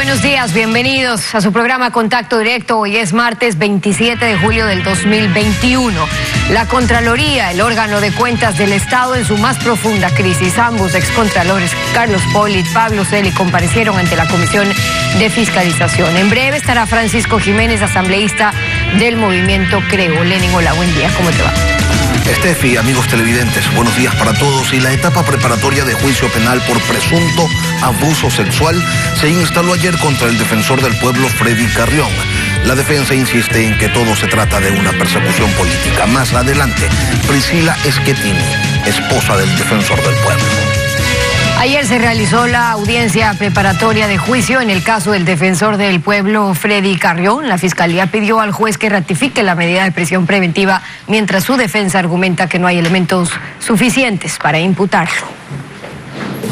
buenos días, bienvenidos a su programa Contacto Directo. Hoy es martes 27 de julio del 2021. La Contraloría, el órgano de cuentas del Estado en su más profunda crisis. Ambos excontralores, Carlos Polit, Pablo Celi, comparecieron ante la Comisión de Fiscalización. En breve estará Francisco Jiménez, asambleísta del movimiento Creo. Lenin, hola, buen día, ¿cómo te va? Estefi, amigos televidentes, buenos días para todos. Y la etapa preparatoria de juicio penal por presunto abuso sexual se instaló ayer contra el defensor del pueblo, Freddy Carrión. La defensa insiste en que todo se trata de una persecución política. Más adelante, Priscila Schettini, esposa del defensor del pueblo. Ayer se realizó la audiencia preparatoria de juicio en el caso del defensor del pueblo, Freddy Carrión. La Fiscalía pidió al juez que ratifique la medida de prisión preventiva, mientras su defensa argumenta que no hay elementos suficientes para imputarlo.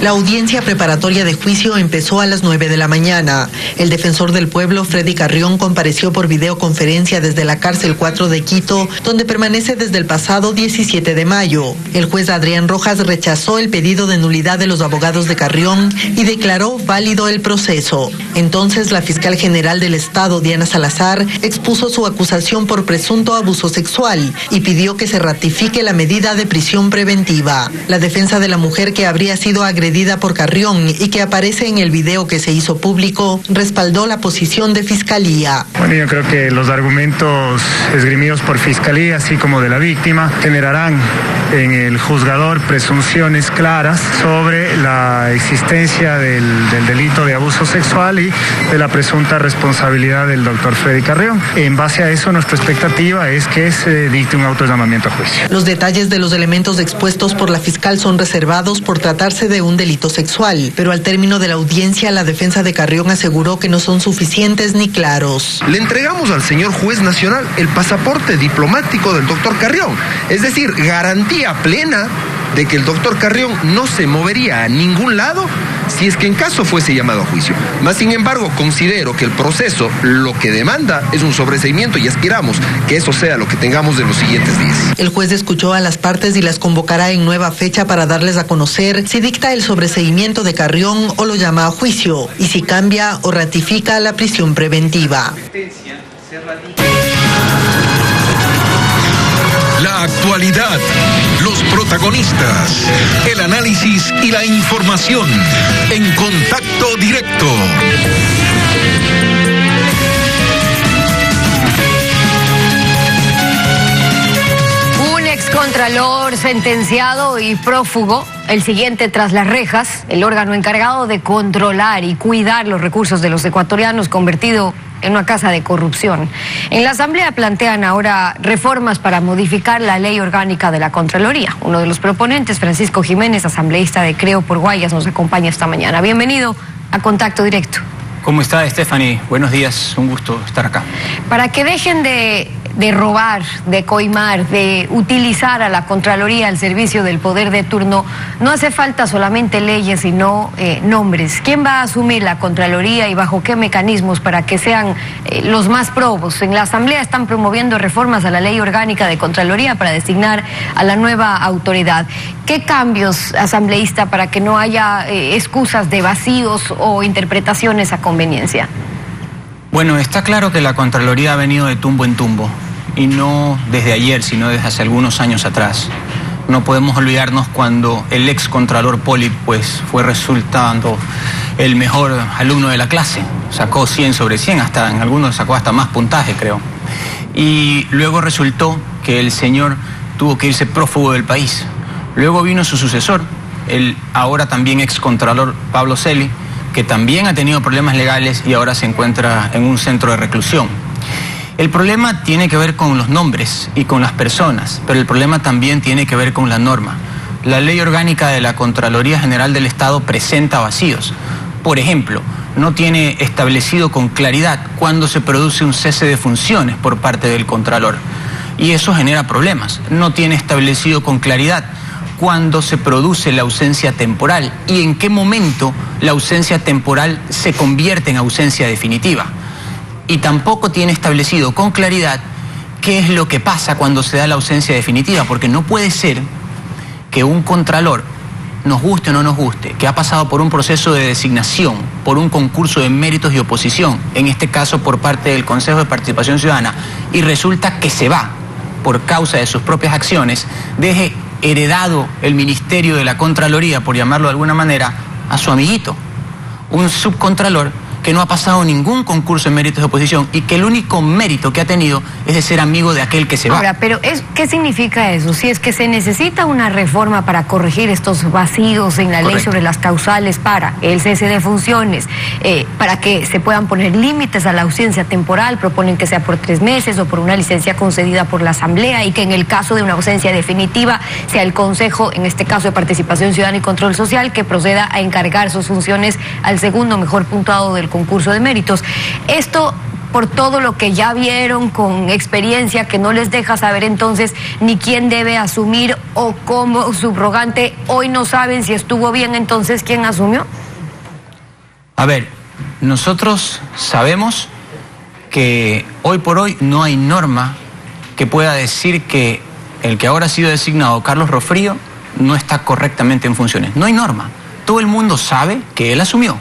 La audiencia preparatoria de juicio empezó a las 9 de la mañana. El defensor del pueblo, Freddy Carrión, compareció por videoconferencia desde la cárcel 4 de Quito, donde permanece desde el pasado 17 de mayo. El juez Adrián Rojas rechazó el pedido de nulidad de los abogados de Carrión y declaró válido el proceso. Entonces, la fiscal general del Estado, Diana Salazar, expuso su acusación por presunto abuso sexual y pidió que se ratifique la medida de prisión preventiva. La defensa de la mujer, que habría sido agredida por Carrión y que aparece en el video que se hizo público, respaldó la posición de Fiscalía. Bueno, yo creo que los argumentos esgrimidos por Fiscalía, así como de la víctima, generarán en el juzgador presunciones claras sobre la existencia del delito de abuso sexual y de la presunta responsabilidad del doctor Freddy Carrión. En base a eso, nuestra expectativa es que se dicte un autollamamiento a juicio. Los detalles de los elementos expuestos por la fiscal son reservados por tratarse de un delito sexual, pero al término de la audiencia, la defensa de Carrión aseguró que no son suficientes ni claros. Le entregamos al señor juez nacional el pasaporte diplomático del doctor Carrión, es decir, garantía plena de que el doctor Carrión no se movería a ningún lado si es que en caso fuese llamado a juicio. Mas, sin embargo, considero que el proceso lo que demanda es un sobreseimiento y aspiramos que eso sea lo que tengamos en los siguientes días. El juez escuchó a las partes y las convocará en nueva fecha para darles a conocer si dicta el sobreseimiento de Carrión o lo llama a juicio, y si cambia o ratifica la prisión preventiva. La actualidad, los protagonistas, el análisis y la información en Contacto Directo. Un excontralor sentenciado y prófugo, el siguiente tras las rejas, el órgano encargado de controlar y cuidar los recursos de los ecuatorianos, convertido en una casa de corrupción. En la Asamblea plantean ahora reformas para modificar la ley orgánica de la Contraloría. Uno de los proponentes, Francisco Jiménez, asambleísta de Creo por Guayas, nos acompaña esta mañana. Bienvenido a Contacto Directo. ¿Cómo está, Stephanie? Buenos días, un gusto estar acá. Para que dejen de robar, de coimar, de utilizar a la Contraloría al servicio del poder de turno, no hace falta solamente leyes, sino nombres. ¿Quién va a asumir la Contraloría y bajo qué mecanismos para que sean los más probos? En la Asamblea están promoviendo reformas a la ley orgánica de Contraloría para designar a la nueva autoridad. ¿Qué cambios, asambleísta, para que no haya excusas de vacíos o interpretaciones a conveniencia? Bueno, está claro que la Contraloría ha venido de tumbo en tumbo, y no desde ayer, sino desde hace algunos años atrás. No podemos olvidarnos cuando el ex Contralor Polit fue resultando el mejor alumno de la clase. Sacó 100 sobre 100, hasta en algunos sacó hasta más puntaje, creo. Y luego resultó que el señor tuvo que irse prófugo del país. Luego vino su sucesor, el ahora también ex Contralor Pablo Celi, que también ha tenido problemas legales y ahora se encuentra en un centro de reclusión. El problema tiene que ver con los nombres y con las personas, pero el problema también tiene que ver con la norma. La ley orgánica de la Contraloría General del Estado presenta vacíos. Por ejemplo, no tiene establecido con claridad cuándo se produce un cese de funciones por parte del Contralor, y eso genera problemas. No tiene establecido con claridad cuándo se produce la ausencia temporal y en qué momento la ausencia temporal se convierte en ausencia definitiva. Y tampoco tiene establecido con claridad qué es lo que pasa cuando se da la ausencia definitiva, porque no puede ser que un contralor nos guste o no nos guste, que ha pasado por un proceso de designación, por un concurso de méritos y oposición, en este caso por parte del Consejo de Participación Ciudadana, y resulta que se va por causa de sus propias acciones, deje heredado el Ministerio de la Contraloría, por llamarlo de alguna manera, a su amiguito, un subcontralor que no ha pasado ningún concurso de méritos de oposición y que el único mérito que ha tenido es de ser amigo de aquel que se va. Ahora, pero ¿qué significa eso? Si es que se necesita una reforma para corregir estos vacíos en la ley sobre las causales para el cese de funciones, para que se puedan poner límites a la ausencia temporal, proponen que sea por 3 meses o por una licencia concedida por la Asamblea, y que en el caso de una ausencia definitiva sea el Consejo, en este caso de Participación Ciudadana y Control Social, que proceda a encargar sus funciones al segundo mejor puntuado del concurso de méritos. Esto, por todo lo que ya vieron con experiencia, que no les deja saber entonces ni quién debe asumir, o como subrogante hoy no saben si estuvo bien, entonces ¿quién asumió? A ver, nosotros sabemos que hoy por hoy no hay norma que pueda decir que el que ahora ha sido designado, Carlos Rofrío, no está correctamente en funciones. No hay norma. Todo el mundo sabe que él asumió.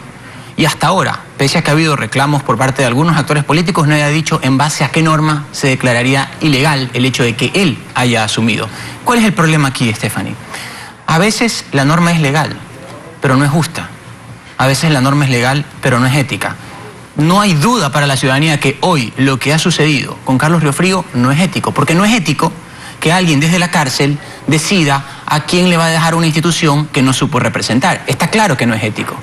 Y hasta ahora, pese a que ha habido reclamos por parte de algunos actores políticos, no haya dicho en base a qué norma se declararía ilegal el hecho de que él haya asumido. ¿Cuál es el problema aquí, Stephanie? A veces la norma es legal, pero no es justa. A veces la norma es legal, pero no es ética. No hay duda para la ciudadanía que hoy lo que ha sucedido con Carlos Riofrío no es ético, porque no es ético que alguien desde la cárcel decida a quién le va a dejar una institución que no supo representar. Está claro que no es ético.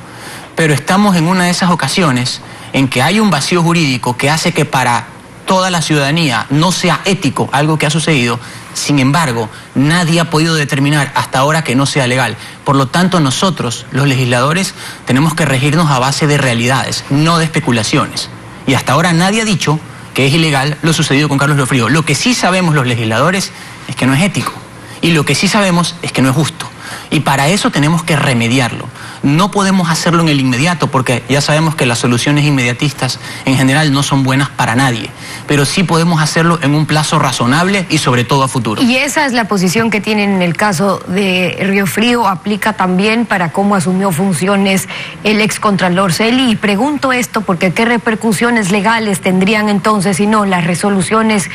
Pero estamos en una de esas ocasiones en que hay un vacío jurídico que hace que para toda la ciudadanía no sea ético algo que ha sucedido. Sin embargo, nadie ha podido determinar hasta ahora que no sea legal. Por lo tanto, nosotros, los legisladores, tenemos que regirnos a base de realidades, no de especulaciones. Y hasta ahora nadie ha dicho que es ilegal lo sucedido con Carlos Riofrío. Lo que sí sabemos los legisladores es que no es ético. Y lo que sí sabemos es que no es justo. Y para eso tenemos que remediarlo. No podemos hacerlo en el inmediato, porque ya sabemos que las soluciones inmediatistas en general no son buenas para nadie, pero sí podemos hacerlo en un plazo razonable y sobre todo a futuro. Y esa es la posición que tienen en el caso de Riofrío, aplica también para cómo asumió funciones el excontralor Celi. Y pregunto esto porque qué repercusiones legales tendrían entonces, si no, las resoluciones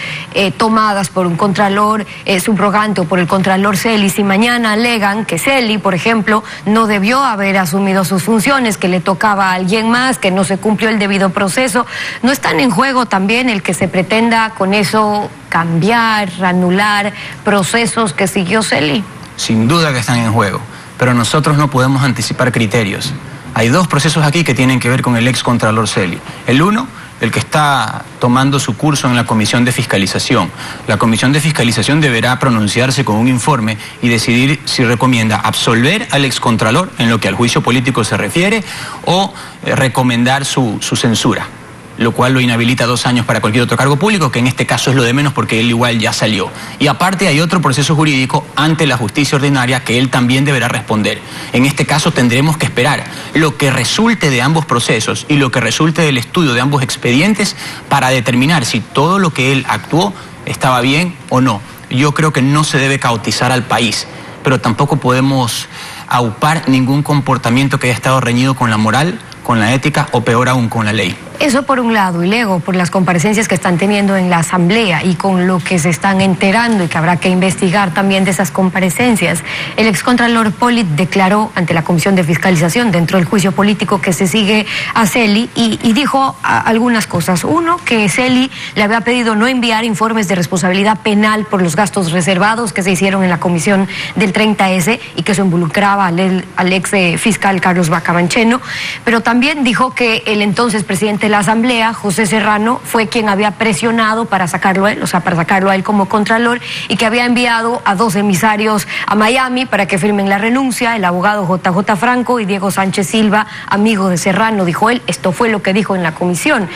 tomadas por un contralor subrogante o por el contralor Celi, si mañana alegan que Celi, por ejemplo, no debió haber asumido sus funciones, que le tocaba a alguien más, que no se cumplió el debido proceso. ¿No están en juego también el que se pretenda con eso cambiar, anular procesos que siguió Celi? Sin duda que están en juego, pero nosotros no podemos anticipar criterios. Hay 2 procesos aquí que tienen que ver con el excontralor Celi. El uno, el que está tomando su curso en la Comisión de Fiscalización. La Comisión de Fiscalización deberá pronunciarse con un informe y decidir si recomienda absolver al excontralor en lo que al juicio político se refiere o recomendar su censura, lo cual lo inhabilita 2 años para cualquier otro cargo público, que en este caso es lo de menos porque él igual ya salió. Y aparte hay otro proceso jurídico ante la justicia ordinaria que él también deberá responder. En este caso tendremos que esperar lo que resulte de ambos procesos y lo que resulte del estudio de ambos expedientes para determinar si todo lo que él actuó estaba bien o no. Yo creo que no se debe caotizar al país, pero tampoco podemos aupar ningún comportamiento que haya estado reñido con la moral, con la ética o peor aún con la ley. Eso por un lado, y luego por las comparecencias que están teniendo en la Asamblea y con lo que se están enterando y que habrá que investigar también de esas comparecencias. El excontralor Polit declaró ante la Comisión de Fiscalización dentro del juicio político que se sigue a Celi y dijo algunas cosas. Uno, que Celi le había pedido no enviar informes de responsabilidad penal por los gastos reservados que se hicieron en la comisión del 30S y que eso involucraba al ex fiscal Carlos Bacamancheno, pero también dijo que el entonces presidente de la Asamblea, José Serrano, fue quien había presionado para sacarlo a él, para sacarlo a él como contralor, y que había enviado a 2 emisarios a Miami para que firmen la renuncia, el abogado JJ Franco y Diego Sánchez Silva, amigo de Serrano, dijo él. Esto fue lo que dijo en la comisión.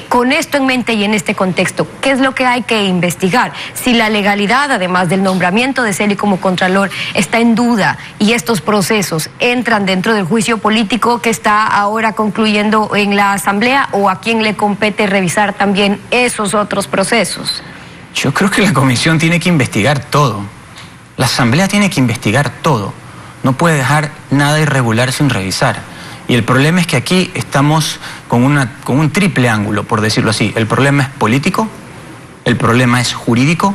Con esto en mente y en este contexto, ¿qué es lo que hay que investigar? Si la legalidad, además del nombramiento de Celi como contralor, está en duda y estos procesos entran dentro del juicio político que está ahora concluyendo en la Asamblea, o a quién le compete revisar también esos otros procesos. Yo creo que la comisión tiene que investigar todo. La Asamblea tiene que investigar todo. no puede dejar nada irregular sin revisar. Y el problema es que aquí estamos con un triple ángulo, por decirlo así. El problema es político, el problema es jurídico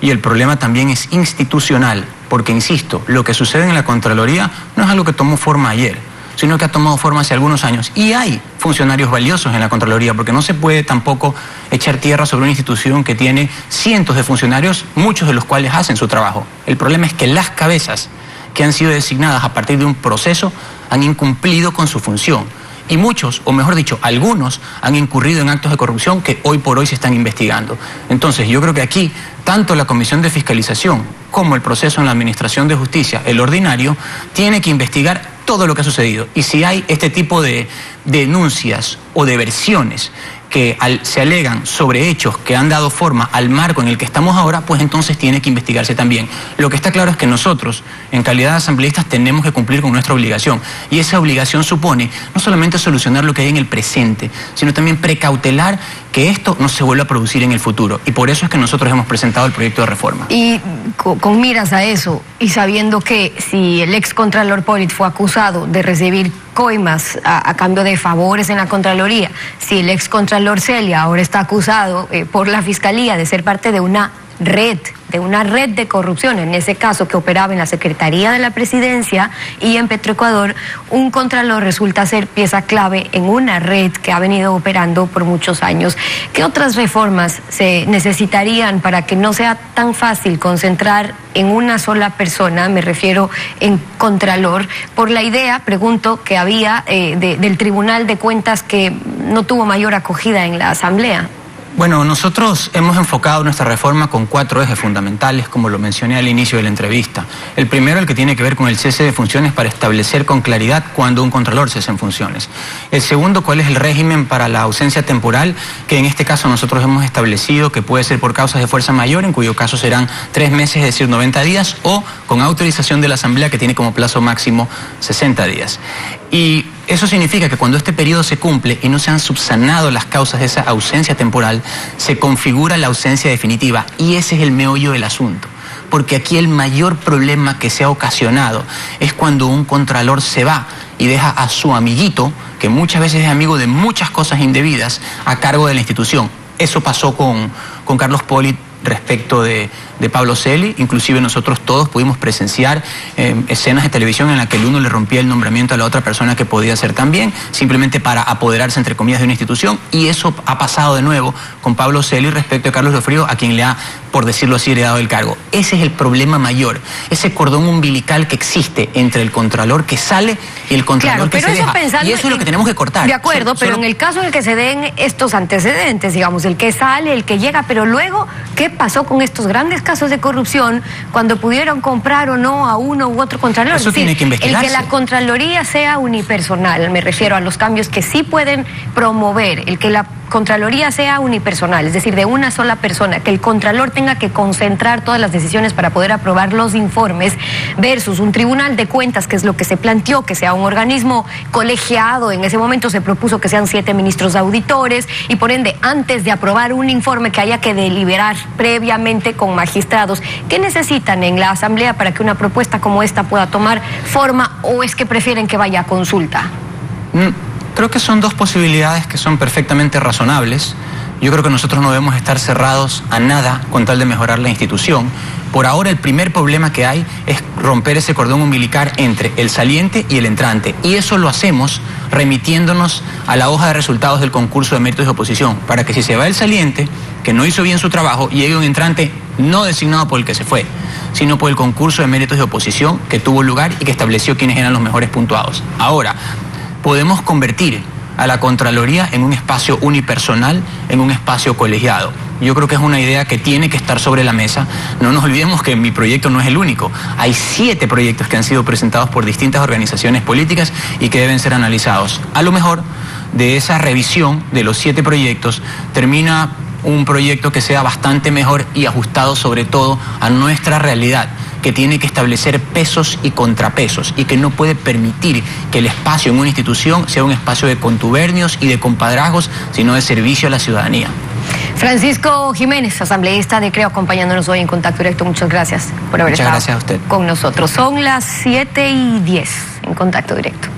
y el problema también es institucional. Porque, insisto, lo que sucede en la Contraloría no es algo que tomó forma ayer, sino que ha tomado forma hace algunos años. Y hay funcionarios valiosos en la Contraloría, porque no se puede tampoco echar tierra sobre una institución que tiene cientos de funcionarios, muchos de los cuales hacen su trabajo. El problema es que las cabezas que han sido designadas a partir de un proceso han incumplido con su función. Y muchos, o mejor dicho, algunos han incurrido en actos de corrupción que hoy por hoy se están investigando. Entonces, yo creo que aquí, tanto la Comisión de Fiscalización como el proceso en la Administración de Justicia, el ordinario, tiene que investigar todo lo que ha sucedido. Y si hay este tipo de denuncias o de versiones que se alegan sobre hechos que han dado forma al marco en el que estamos ahora, pues entonces tiene que investigarse también. Lo que está claro es que nosotros, en calidad de asambleístas, tenemos que cumplir con nuestra obligación. Y esa obligación supone no solamente solucionar lo que hay en el presente, sino también precautelar que esto no se vuelva a producir en el futuro. Y por eso es que nosotros hemos presentado el proyecto de reforma. Y con miras a eso, y sabiendo que si el ex Contralor Pollitt fue acusado de recibir coimas a cambio de favores en la Contraloría, si el ex Contralor Celia ahora está acusado por la Fiscalía de ser parte de una red de corrupción, en ese caso que operaba en la Secretaría de la Presidencia y en Petroecuador, un contralor resulta ser pieza clave en una red que ha venido operando por muchos años. ¿Qué otras reformas se necesitarían para que no sea tan fácil concentrar en una sola persona, me refiero en contralor, por la idea, pregunto, que había del Tribunal de Cuentas que no tuvo mayor acogida en la Asamblea? Bueno, nosotros hemos enfocado nuestra reforma con 4 ejes fundamentales, como lo mencioné al inicio de la entrevista. El primero, el que tiene que ver con el cese de funciones para establecer con claridad cuándo un contralor cesa en funciones. El segundo, cuál es el régimen para la ausencia temporal, que en este caso nosotros hemos establecido que puede ser por causas de fuerza mayor, en cuyo caso serán 3 meses, es decir, 90 días, o con autorización de la Asamblea, que tiene como plazo máximo 60 días. Y eso significa que cuando este periodo se cumple y no se han subsanado las causas de esa ausencia temporal, se configura la ausencia definitiva. Y ese es el meollo del asunto. Porque aquí el mayor problema que se ha ocasionado es cuando un contralor se va y deja a su amiguito, que muchas veces es amigo de muchas cosas indebidas, a cargo de la institución. Eso pasó con Carlos Pollitt respecto de Pablo Celi. Inclusive nosotros todos pudimos presenciar escenas de televisión en las que el uno le rompía el nombramiento a la otra persona que podía ser también, simplemente para apoderarse, entre comillas, de una institución. Y eso ha pasado de nuevo con Pablo Celi respecto de Carlos Llofrío, a quien le ha, por decirlo así, heredado el cargo. Ese es el problema mayor, ese cordón umbilical que existe entre el contralor que sale y el contralor que se deja. Y eso es lo que tenemos que cortar. De acuerdo, pero en el caso en el que se den estos antecedentes, digamos, el que sale, el que llega, pero luego, ¿qué pasó con estos grandes casos de corrupción cuando pudieron comprar o no a uno u otro contralor? Eso tiene que investigarse. El que la Contraloría sea unipersonal, me refiero a los cambios que sí pueden promover, el que la Contraloría sea unipersonal, es decir, de una sola persona, que el Contralor tenga que concentrar todas las decisiones para poder aprobar los informes, versus un Tribunal de Cuentas, que es lo que se planteó, que sea un organismo colegiado. En ese momento se propuso que sean 7 ministros auditores y por ende, antes de aprobar un informe que haya que deliberar previamente con magistrados, ¿qué necesitan en la Asamblea para que una propuesta como esta pueda tomar forma, o es que prefieren que vaya a consulta? Creo que son 2 posibilidades que son perfectamente razonables. Yo creo que nosotros no debemos estar cerrados a nada con tal de mejorar la institución. Por ahora el primer problema que hay es romper ese cordón umbilical entre el saliente y el entrante. Y eso lo hacemos remitiéndonos a la hoja de resultados del concurso de méritos de oposición, para que si se va el saliente, que no hizo bien su trabajo, llegue un entrante no designado por el que se fue, sino por el concurso de méritos de oposición que tuvo lugar y que estableció quiénes eran los mejores puntuados. Ahora, podemos convertir a la Contraloría en un espacio unipersonal, en un espacio colegiado. Yo creo que es una idea que tiene que estar sobre la mesa. No nos olvidemos que mi proyecto no es el único. Hay 7 proyectos que han sido presentados por distintas organizaciones políticas y que deben ser analizados. A lo mejor, de esa revisión de los 7 proyectos, termina un proyecto que sea bastante mejor y ajustado sobre todo a nuestra realidad, que tiene que establecer pesos y contrapesos y que no puede permitir que el espacio en una institución sea un espacio de contubernios y de compadrazgos, sino de servicio a la ciudadanía. Francisco Jiménez, asambleísta de Creo, acompañándonos hoy en Contacto Directo. Muchas gracias por haber estado gracias a usted. con nosotros. Son las 7:10 en Contacto Directo.